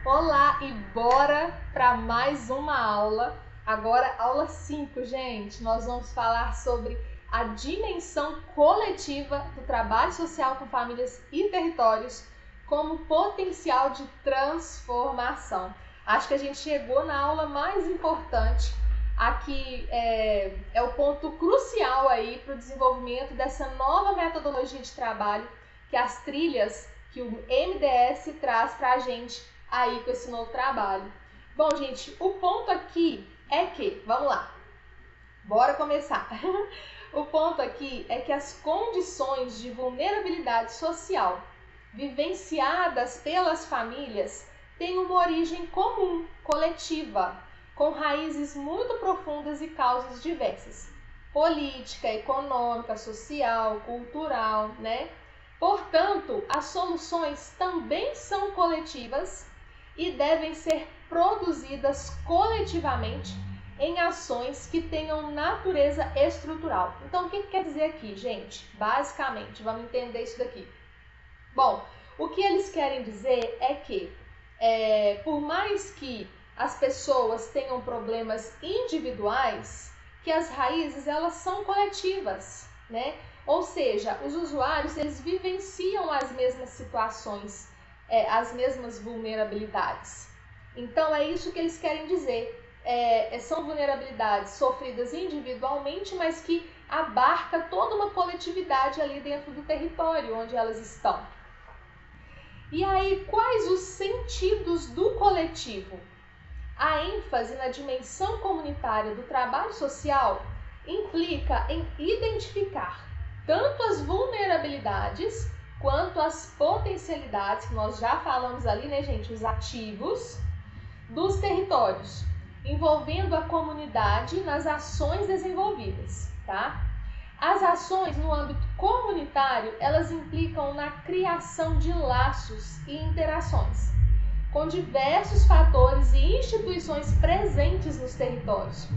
Olá e bora para mais uma aula. Agora, aula 5, gente. Nós vamos falar sobre a dimensão coletiva do trabalho social com famílias e territórios como potencial de transformação. Acho que a gente chegou na aula mais importante. Aqui é o ponto crucial aí para o desenvolvimento dessa nova metodologia de trabalho que as trilhas que o MDS traz para a gente aí com esse novo trabalho. Bom, gente, o ponto aqui é que, vamos lá, bora começar. O ponto aqui é que as condições de vulnerabilidade social vivenciadas pelas famílias têm uma origem comum, coletiva, com raízes muito profundas e causas diversas. Política, econômica, social, cultural, né? Portanto, as soluções também são coletivas e devem ser produzidas coletivamente em ações que tenham natureza estrutural. Então, o que quer dizer aqui, gente? Basicamente, vamos entender isso daqui. Bom, o que eles querem dizer é que, por mais que as pessoas tenham problemas individuais, que as raízes elas são coletivas, né? Ou seja, os usuários eles vivenciam as mesmas situações, as mesmas vulnerabilidades. Então é isso que eles querem dizer. São vulnerabilidades sofridas individualmente, mas que abarca toda uma coletividade ali dentro do território onde elas estão. E aí, quais os sentidos do coletivo? A ênfase na dimensão comunitária do trabalho social implica em identificar tanto as vulnerabilidades quanto as potencialidades, que nós já falamos ali, né, gente, os ativos dos territórios, envolvendo a comunidade nas ações desenvolvidas, tá? As ações no âmbito comunitário, elas implicam na criação de laços e interações com diversos fatores e instituições presentes nos territórios.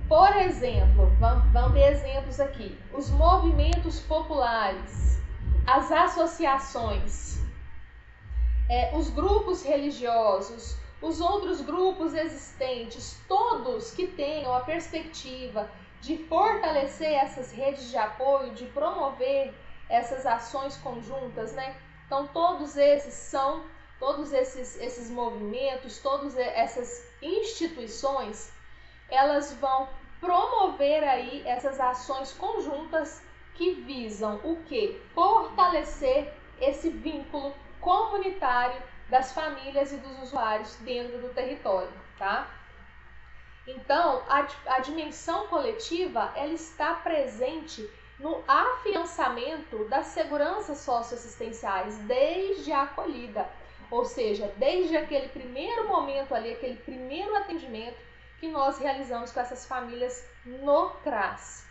Por exemplo, vamos ver exemplos aqui. Os movimentos populares, as associações, os grupos religiosos, os outros grupos existentes, todos que tenham a perspectiva de fortalecer essas redes de apoio, de promover essas ações conjuntas, né? Então, todos esses movimentos, todas essas instituições, elas vão promover aí essas ações conjuntas que visam o quê? Fortalecer esse vínculo comunitário das famílias e dos usuários dentro do território, tá? Então, a dimensão coletiva, ela está presente no afiançamento das seguranças socioassistenciais desde a acolhida, ou seja, desde aquele primeiro momento ali, aquele primeiro atendimento que nós realizamos com essas famílias no CRAS.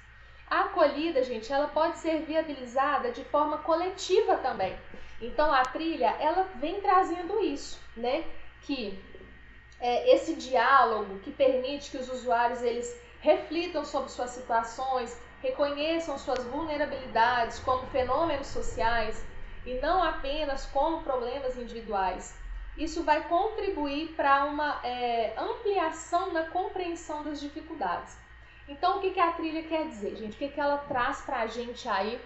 A acolhida, gente, ela pode ser viabilizada de forma coletiva também. Então, a trilha, ela vem trazendo isso, né? Que esse diálogo que permite que os usuários eles reflitam sobre suas situações, reconheçam suas vulnerabilidades como fenômenos sociais e não apenas como problemas individuais. Isso vai contribuir para uma ampliação na compreensão das dificuldades. Então, o que a trilha quer dizer, gente? O que ela traz para a gente aí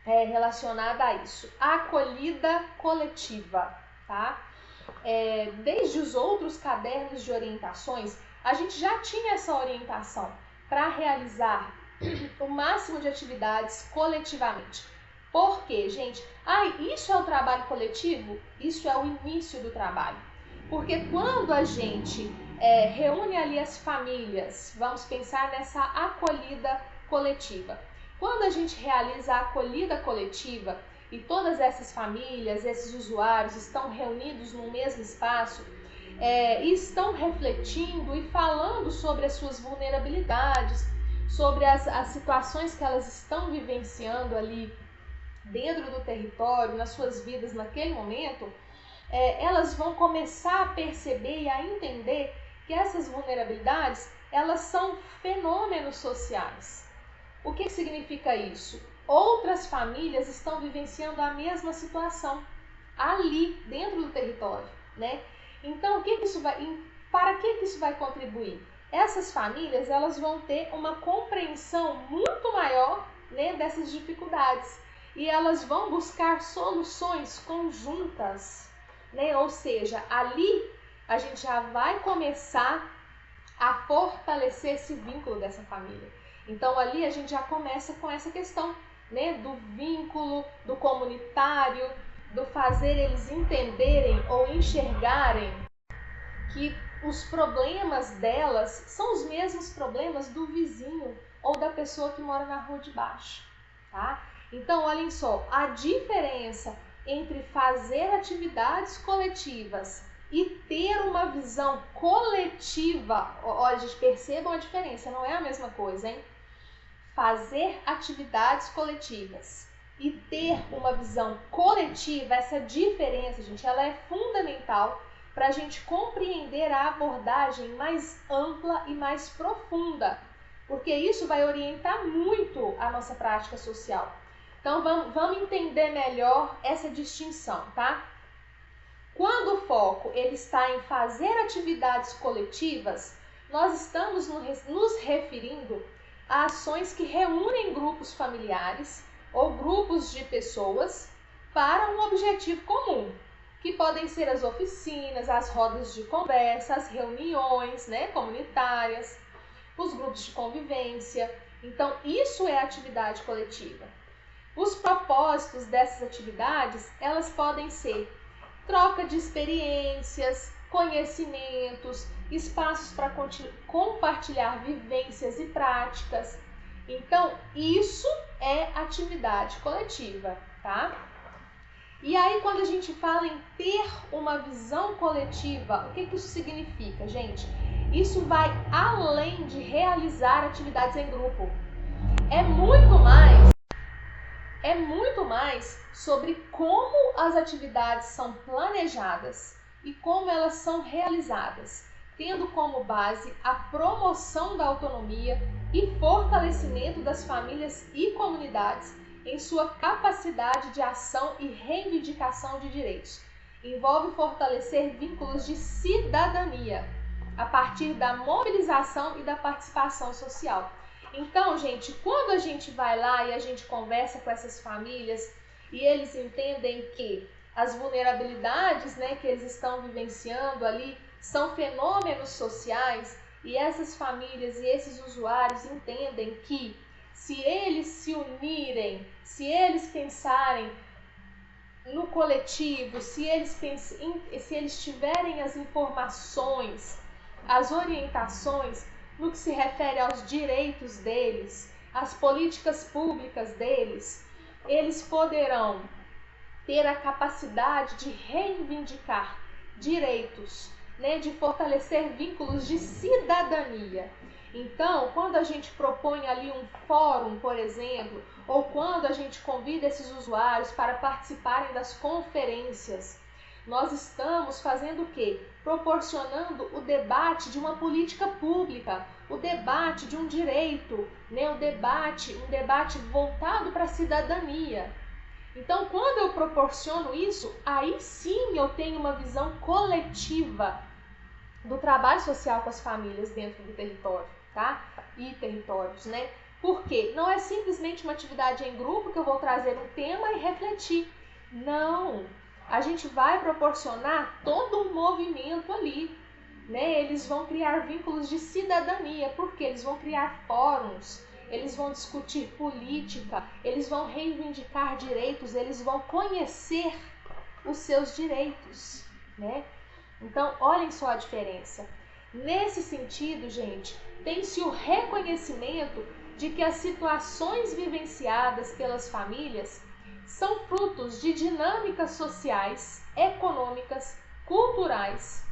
relacionada a isso? A acolhida coletiva, tá? Desde os outros cadernos de orientações, a gente já tinha essa orientação para realizar o máximo de atividades coletivamente. Por quê, gente? Isso é o trabalho coletivo? Isso é o início do trabalho. Porque quando a gente reúne ali as famílias, vamos pensar nessa acolhida coletiva. Quando a gente realiza a acolhida coletiva e todas essas famílias, esses usuários estão reunidos no mesmo espaço, e estão refletindo e falando sobre as suas vulnerabilidades, sobre as situações que elas estão vivenciando ali dentro do território, nas suas vidas naquele momento, elas vão começar a perceber e a entender que essas vulnerabilidades, elas são fenômenos sociais. O que significa isso? Outras famílias estão vivenciando a mesma situação ali dentro do território, né? Então, para que isso vai contribuir? Essas famílias, elas vão ter uma compreensão muito maior, né, dessas dificuldades, e elas vão buscar soluções conjuntas, né? Ou seja, ali a gente já vai começar a fortalecer esse vínculo dessa família. Então ali a gente já começa com essa questão, né, do vínculo, do comunitário, do fazer eles entenderem ou enxergarem que os problemas delas são os mesmos problemas do vizinho ou da pessoa que mora na rua de baixo, tá? Então, olhem só, a diferença entre fazer atividades coletivas e ter uma visão coletiva, olha, gente, percebam a diferença, não é a mesma coisa, hein? Fazer atividades coletivas e ter uma visão coletiva, essa diferença, gente, ela é fundamental para a gente compreender a abordagem mais ampla e mais profunda, porque isso vai orientar muito a nossa prática social. Então, vamos entender melhor essa distinção, tá? Quando o foco ele está em fazer atividades coletivas, nós estamos nos referindo a ações que reúnem grupos familiares ou grupos de pessoas para um objetivo comum, que podem ser as oficinas, as rodas de conversa, as reuniões, né, comunitárias, os grupos de convivência. Então, isso é atividade coletiva. Os propósitos dessas atividades, elas podem ser troca de experiências, conhecimentos, espaços para compartilhar vivências e práticas. Então, isso é atividade coletiva, tá? E aí, quando a gente fala em ter uma visão coletiva, o que isso significa, gente? Isso vai além de realizar atividades em grupo. É muito mais sobre como as atividades são planejadas e como elas são realizadas, tendo como base a promoção da autonomia e fortalecimento das famílias e comunidades em sua capacidade de ação e reivindicação de direitos. Envolve fortalecer vínculos de cidadania a partir da mobilização e da participação social. Então, gente, quando a gente vai lá e a gente conversa com essas famílias e eles entendem que as vulnerabilidades, né, que eles estão vivenciando ali são fenômenos sociais, e essas famílias e esses usuários entendem que se eles se unirem, se eles pensarem no coletivo, se eles tiverem as informações, as orientações no que se refere aos direitos deles, às políticas públicas deles, eles poderão ter a capacidade de reivindicar direitos, né, de fortalecer vínculos de cidadania. Então, quando a gente propõe ali um fórum, por exemplo, ou quando a gente convida esses usuários para participarem das conferências, nós estamos fazendo o quê? Proporcionando o debate de uma política pública, o debate de um direito, né? um debate voltado para a cidadania. Então, quando eu proporciono isso, aí sim eu tenho uma visão coletiva do trabalho social com as famílias dentro do território, tá? E territórios, né? Porque não é simplesmente uma atividade em grupo que eu vou trazer um tema e refletir. Não! A gente vai proporcionar todo um movimento ali, né? Eles vão criar vínculos de cidadania, porque eles vão criar fóruns, eles vão discutir política, eles vão reivindicar direitos, eles vão conhecer os seus direitos, né? Então, olhem só a diferença. Nesse sentido, gente, tem-se o reconhecimento de que as situações vivenciadas pelas famílias são frutos de dinâmicas sociais, econômicas, culturais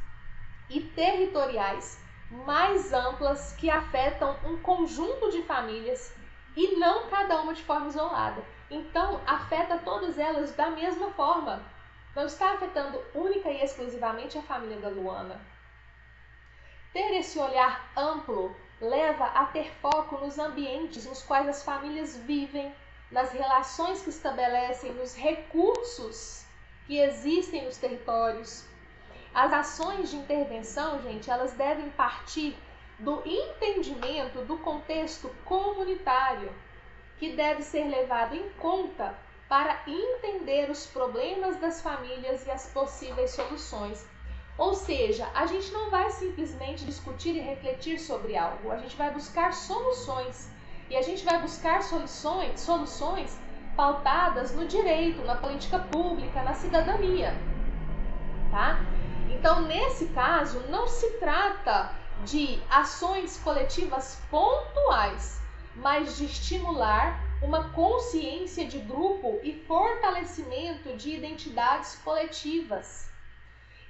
e territoriais mais amplas que afetam um conjunto de famílias e não cada uma de forma isolada. Então, afeta todas elas da mesma forma. Não está afetando única e exclusivamente a família da Luana. Ter esse olhar amplo leva a ter foco nos ambientes nos quais as famílias vivem, nas relações que estabelecem, nos recursos que existem nos territórios. As ações de intervenção, gente, elas devem partir do entendimento do contexto comunitário, que deve ser levado em conta para entender os problemas das famílias e as possíveis soluções. Ou seja, a gente não vai simplesmente discutir e refletir sobre algo, a gente vai buscar soluções. E a gente vai buscar soluções pautadas no direito, na política pública, na cidadania, tá? Então, nesse caso, não se trata de ações coletivas pontuais, mas de estimular uma consciência de grupo e fortalecimento de identidades coletivas.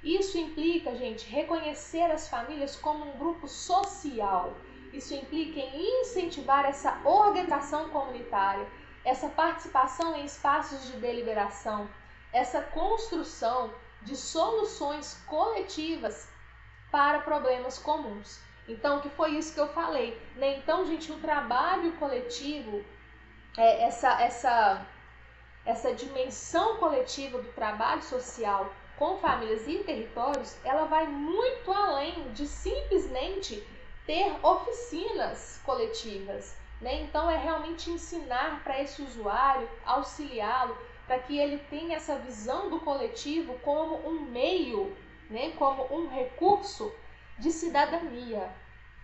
Isso implica, gente, reconhecer as famílias como um grupo social. Isso implica em incentivar essa organização comunitária, essa participação em espaços de deliberação, essa construção de soluções coletivas para problemas comuns. Então, que foi isso que eu falei, né? Então, gente, o trabalho coletivo, essa dimensão coletiva do trabalho social com famílias e territórios, ela vai muito além de simplesmente ter oficinas coletivas, né? Então, é realmente ensinar para esse usuário, auxiliá-lo, para que ele tenha essa visão do coletivo como um meio, né? Como um recurso de cidadania,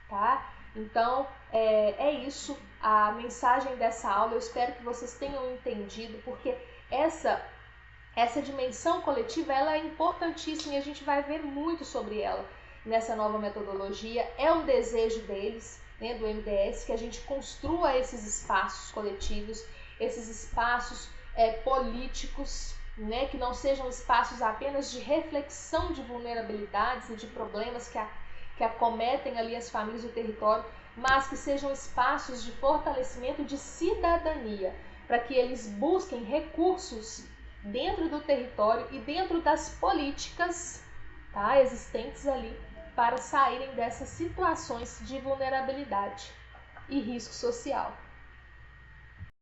tá? Então, é isso a mensagem dessa aula. Eu espero que vocês tenham entendido, porque essa dimensão coletiva, ela é importantíssima e a gente vai ver muito sobre ela nessa nova metodologia. É um desejo deles, né, do MDS, que a gente construa esses espaços coletivos, esses espaços políticos, né, que não sejam espaços apenas de reflexão de vulnerabilidades e de problemas que acometem ali as famílias e o território, mas que sejam espaços de fortalecimento de cidadania, para que eles busquem recursos dentro do território e dentro das políticas, tá, existentes ali, para saírem dessas situações de vulnerabilidade e risco social.